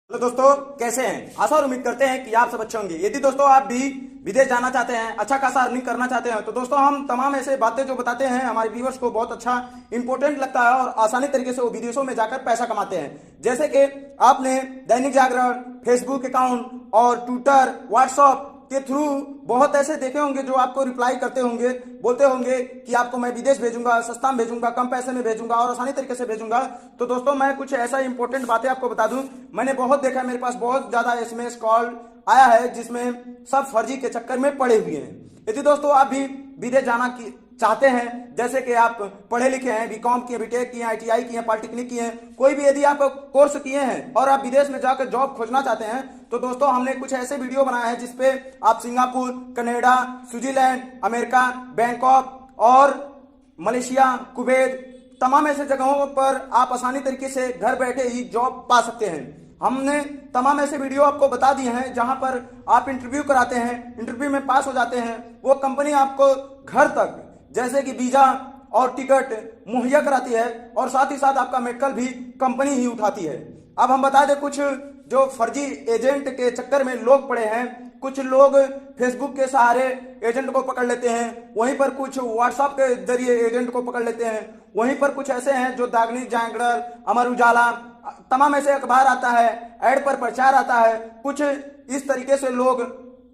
Hello दोस्तों, कैसे हैं? आशा और उम्मीद करते हैं कि आप सब अच्छे होंगे। यदि दोस्तों आप भी विदेश जाना चाहते हैं, अच्छा खासा अर्निंग करना चाहते हैं, तो दोस्तों हम तमाम ऐसे बातें जो बताते हैं हमारे व्यूअर्स को बहुत अच्छा इंपॉर्टेंट लगता है और आसानी तरीके से वो विदेशों में जाकर पैसा कमाते हैं। जैसे कि आपने दैनिक जागरण, फेसबुक अकाउंट और ट्विटर, व्हाट्सएप के थ्रू बहुत ऐसे देखे होंगे जो आपको रिप्लाई करते होंगे, बोलते होंगे कि आपको मैं विदेश भेजूंगा, सस्ता में भेजूंगा, कम पैसे में भेजूंगा और आसानी तरीके से भेजूंगा। तो दोस्तों मैं कुछ ऐसा इंपॉर्टेंट बातें आपको बता दूं। मैंने बहुत देखा, मेरे पास बहुत ज्यादा एसएमएस कॉल आया है जिसमें सब फर्जी के चक्कर में पड़े हुए हैं। यदि दोस्तों आप भी विदेश जाना की चाहते हैं, जैसे कि आप पढ़े लिखे हैं, बीकॉम किए, बीटेक किए, आईटीआई किए, पॉलिटेक्निक किए हैं, कोई भी यदि आप कोर्स किए हैं और आप विदेश में जाकर जॉब खोजना चाहते हैं, तो दोस्तों हमने कुछ ऐसे वीडियो बनाए हैं जिसपे आप Singapore, Canada, Switzerland, America, Bangkok और मलेशिया, कुवैत, तमाम ऐसे जगहों पर आप आसानी तरीके से घर बैठे ही जॉब पा सकते हैं। हमने तमाम ऐसे वीडियो आपको बता दिए हैं जहां पर आप इंटरव्यू कराते हैं, इंटरव्यू में पास हो जाते हैं, वो कंपनी आपको घर तक जैसे कि वीजा और टिकट मुहैया कराती है और साथ ही साथ आपका मेडिकल भी कंपनी ही उठाती है। अब हम बता दें कुछ जो फर्जी एजेंट के चक्कर में लोग पड़े हैं। कुछ लोग फेसबुक के सहारे एजेंट को पकड़ लेते हैं, वहीं पर कुछ व्हाट्सएप के जरिए एजेंट को पकड़ लेते हैं, वहीं पर कुछ ऐसे हैं जो दैनिक जागरण, अमर उजाला, तमाम ऐसे अखबार आता है, एड पर प्रचार आता है, कुछ इस तरीके से लोग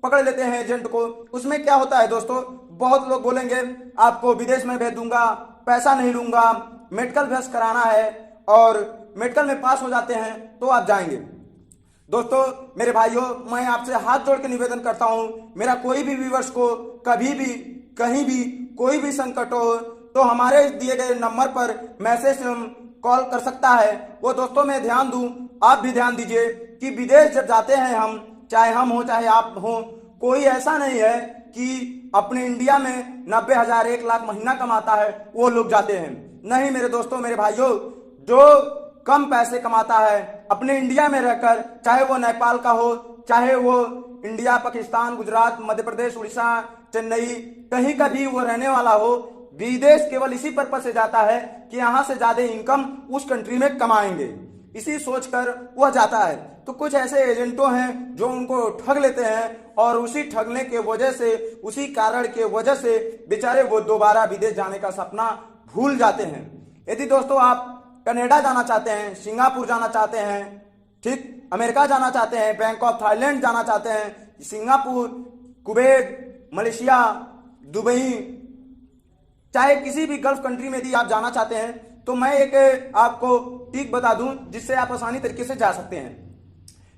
पकड़ लेते हैं एजेंट को। उसमें क्या होता है दोस्तों, बहुत लोग बोलेंगे आपको विदेश में भेज दूंगा, पैसा नहीं लूंगा, मेडिकल बस कराना है और मेडिकल में पास हो जाते हैं तो आप जाएंगे। दोस्तों मेरे भाइयों, मैं आपसे हाथ जोड़ के निवेदन करता हूं, मेरा कोई भी व्यूअर्स को कभी भी कहीं भी कोई भी संकट हो तो हमारे दिए गए नंबर पर मैसेज कॉल कर सकता है। वो दोस्तों मैं ध्यान दूं, आप भी ध्यान दीजिए कि विदेश जब जाते हैं हम, चाहे हम हो चाहे आप हो, कोई ऐसा नहीं है कि अपने इंडिया में 90,000 1 लाख महीना कमाता है वो लोग जाते हैं। नहीं मेरे दोस्तों, मेरे भाइयों, जो कम पैसे कमाता है अपने इंडिया में रहकर, चाहे वो नेपाल का हो, चाहे वो इंडिया, पाकिस्तान, गुजरात, मध्य प्रदेश, उड़ीसा, चेन्नई, कहीं का भी वो रहने वाला हो, विदेश केवल इसी पर्पज से जाता है कि यहां से ज्यादा इनकम उस कंट्री में कमाएंगे, इसी सोचकर वह जाता है। तो कुछ ऐसे एजेंटों हैं जो उनको ठग लेते हैं और उसी ठगने के वजह से, उसी कारण के वजह से बेचारे वो दोबारा विदेश जाने का सपना भूल जाते हैं। यदि दोस्तों आप कनाडा जाना चाहते हैं, सिंगापुर जाना चाहते हैं, ठीक, अमेरिका जाना चाहते हैं, बैंकॉक, थाईलैंड जाना चाहते हैं, सिंगापुर, कुवैत, मलेशिया, दुबई, चाहे किसी भी गल्फ कंट्री में यदि आप जाना चाहते हैं, तो मैं एक आपको टिक बता दूं जिससे आप आसानी तरीके से जा सकते हैं।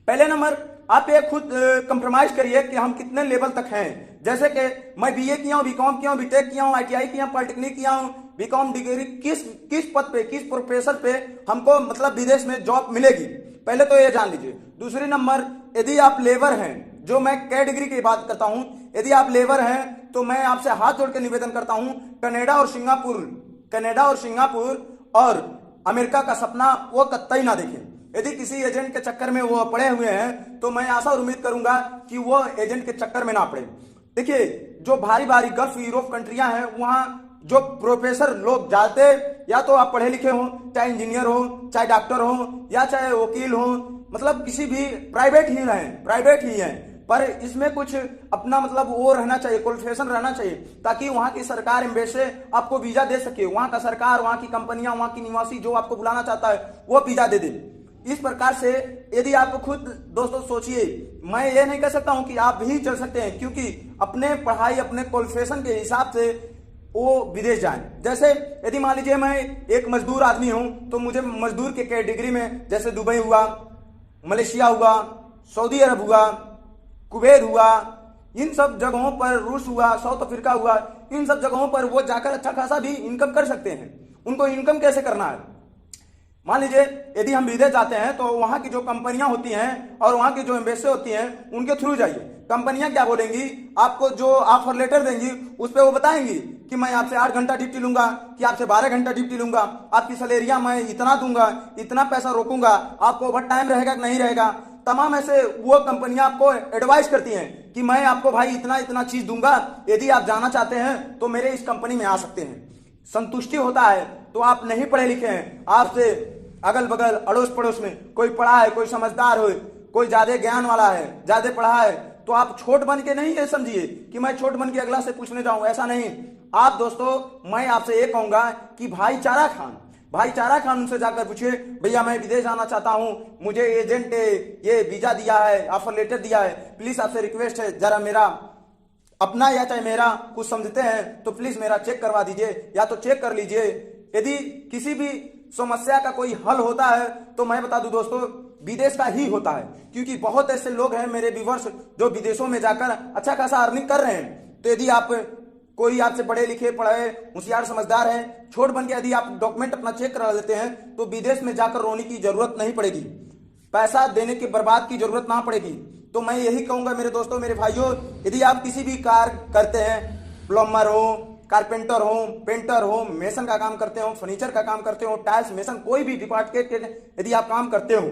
पहले नंबर, आप ये खुद कंप्रोमाइज करिए कि हम कितने लेवल तक हैं। जैसे कि मैं बीए किया हूं, बीकॉम किया हूं, बीटेक किया हूं, आईटीआई किया हूं, पॉलिटेक्निक किया हूं, बीकॉम डिग्री, किस पद पे, किस प्रोफेसर पे हमको मतलब विदेश में जॉब मिलेगी, पहले तो ये जान लीजिए। दूसरी नंबर, यदि आप लेबर हैं, जो मैं कैटेगरी की बात करता हूं, यदि आप लेबर हैं तो मैं आपसे हाथ जोड़ के निवेदन करता हूं, कनाडा और सिंगापुर और अमेरिका का सपना वो कतई ना देखें। यदि किसी एजेंट के चक्कर में वो पड़े हुए हैं तो मैं आशा और उम्मीद करूंगा कि वो एजेंट के चक्कर में ना पड़े। देखिए, जो भारी भारी गल्फ यूरोप कंट्रियां हैं, वहां जो प्रोफेसर लोग जाते, या तो आप पढ़े लिखे हो, चाहे इंजीनियर हो, चाहे डॉक्टर हो, या चाहे वकील हो, मतलब किसी भी प्राइवेट ही है, पर इसमें कुछ अपना मतलब वो रहना चाहिए, क्वालिफिकेशन रहना चाहिए, ताकि वहां की सरकार एम्बेसी आपको वीजा दे सके, वहां का सरकार, वहां की कंपनियां, वहां की निवासी जो आपको बुलाना चाहता है वो वीजा दे दे। इस प्रकार से यदि आप खुद दोस्तों सोचिए, मैं ये नहीं कह सकता हूं कि आप भी चल सकते हैं, क्योंकि अपने पढ़ाई, अपने क्वालिफिकेशन के हिसाब से वो विदेश जाएं। जैसे यदि मान लीजिए मैं एक मजदूर आदमी हूं, तो मुझे मजदूर के कैटेगरी में जैसे दुबई हुआ, मलेशिया हुआ, सऊदी अरब हुआ, कुवैत हुआ, इन सब जगहों पर, रूस हुआ, साउथ अफ्रीका हुआ, इन सब जगहों पर वो जाकर अच्छा खासा भी इनकम कर सकते हैं। उनको इनकम कैसे करना है, मान लीजिए यदि हम विदेश जाते हैं तो वहां की जो कंपनियां होती हैं और वहां की जो एम्बेसी होती हैं उनके थ्रू जाइए। कंपनियां क्या बोलेंगी, आपको जो ऑफर लेटर देंगी उस पर वो बताएंगी कि मैं आपसे 8 घंटा ड्यूटी लूंगा, कि आपसे 12 घंटा ड्यूटी लूंगा, आपकी सैलरियां मैं इतना दूंगा, इतना पैसा रोकूंगा, आपको ओवर टाइम रहेगा कि नहीं रहेगा। तमाम ऐसे वो कंपनियां आपको एडवाइस करती हैं कि मैं आपको भाई इतना इतना चीज दूंगा, यदि आप जाना चाहते हैं तो मेरे इस कंपनी में आ सकते हैं। संतुष्टि होता है। तो आप नहीं पढ़े लिखे हैं, आपसे अगल बगल अड़ोस पड़ोस में कोई पढ़ा है, कोई समझदार हो, कोई ज्यादा ज्ञान वाला है, ज्यादा पढ़ा है, तो आप छोट बन के नहीं ये समझिए कि मैं छोट बन के अगला से पूछने जाऊं, ऐसा नहीं। आप दोस्तों मैं आपसे ये कहूंगा कि भाईचारा खान उनसे जाकर पूछिए, भैया मैं विदेश जाना चाहता हूं, मुझे एजेंट ये वीजा दिया है, ऑफर लेटर दिया है, प्लीज आपसे रिक्वेस्ट है जरा मेरा अपना या चाहे मेरा कुछ समझते हैं तो प्लीज मेरा चेक करवा दीजिए या तो चेक कर लीजिए। यदि किसी भी समस्या का कोई हल होता है तो मैं बता दूं दोस्तों विदेश का ही होता है, क्योंकि बहुत ऐसे लोग हैं मेरे व्यूअर्स जो विदेशों में जाकर अच्छा खासा अर्निंग कर रहे हैं। तो यदि आप कोई आपसे पढ़े लिखे पढ़े होशियार समझदार हैं, छोट बन के यदि आप डॉक्यूमेंट अपना चेक करा लेते हैं तो विदेश में जाकर रोने की जरूरत नहीं पड़ेगी, पैसा देने की बर्बाद की जरूरत ना पड़ेगी। तो मैं यही कहूंगा मेरे दोस्तों मेरे भाइयों, यदि आप किसी भी कार्य करते हैं, प्लम्बर हो, कारपेंटर हो, पेंटर हो, मेसन का काम करते हो, फर्नीचर का काम करते हो, टाइल्स मेसन कोई भी डिपार्टमेंट के यदि आप काम करते हो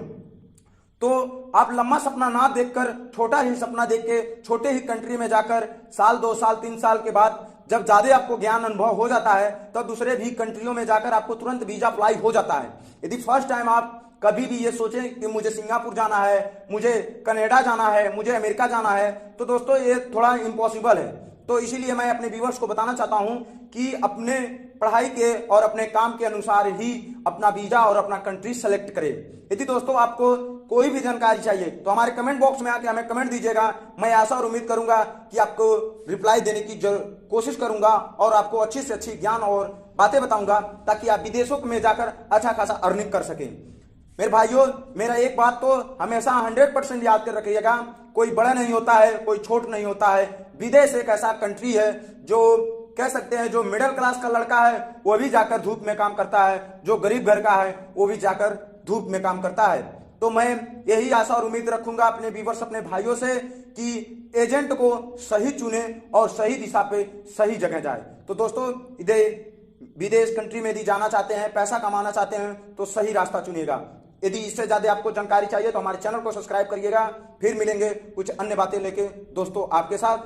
तो आप लंबा सपना ना देखकर छोटा ही सपना देख के छोटे ही कंट्री में जाकर साल 2 साल 3 साल के बाद जब ज्यादा आपको ज्ञान अनुभव हो जाता है तब दूसरे भी कंट्रियों में जाकर आपको तुरंत वीजा अप्लाई हो जाता है। यदि फर्स्ट टाइम आप कभी भी ये सोचें कि मुझे सिंगापुर जाना है, मुझे कनाडा जाना है, मुझे अमेरिका जाना है, तो दोस्तों ये थोड़ा इम्पॉसिबल है। तो इसीलिए मैं अपने व्यूअर्स को बताना चाहता हूं कि अपने पढ़ाई के और अपने काम के अनुसार ही अपना वीजा और अपना कंट्री सेलेक्ट करें। यदि दोस्तों आपको कोई भी जानकारी चाहिए तो हमारे कमेंट बॉक्स में आके हमें कमेंट दीजिएगा। मैं आशा और उम्मीद करूंगा कि आपको रिप्लाई देने की कोशिश करूंगा और आपको अच्छी से अच्छी ज्ञान और बातें बताऊंगा ताकि आप विदेशों में जाकर अच्छा खासा अर्निंग कर सकें। मेरे भाइयों मेरा एक बात तो हमेशा 100% याद कर रखिएगा, कोई बड़ा नहीं होता है, कोई छोट नहीं होता है। विदेश एक ऐसा कंट्री है जो कह सकते हैं जो मिडिल क्लास का लड़का है वो भी जाकर धूप में काम करता है, जो गरीब घर का है वो भी जाकर धूप में काम करता है। तो मैं यही आशा और उम्मीद रखूंगा अपने व्यूअर्स अपने भाइयों से कि एजेंट को सही चुने और सही दिशा पे सही जगह जाए। तो दोस्तों विदेश कंट्री में यदि जाना चाहते हैं, पैसा कमाना चाहते हैं तो सही रास्ता चुनिएगा। यदि इससे ज्यादा आपको जानकारी चाहिए तो हमारे चैनल को सब्सक्राइब करिएगा। फिर मिलेंगे कुछ अन्य बातें लेके दोस्तों आपके साथ।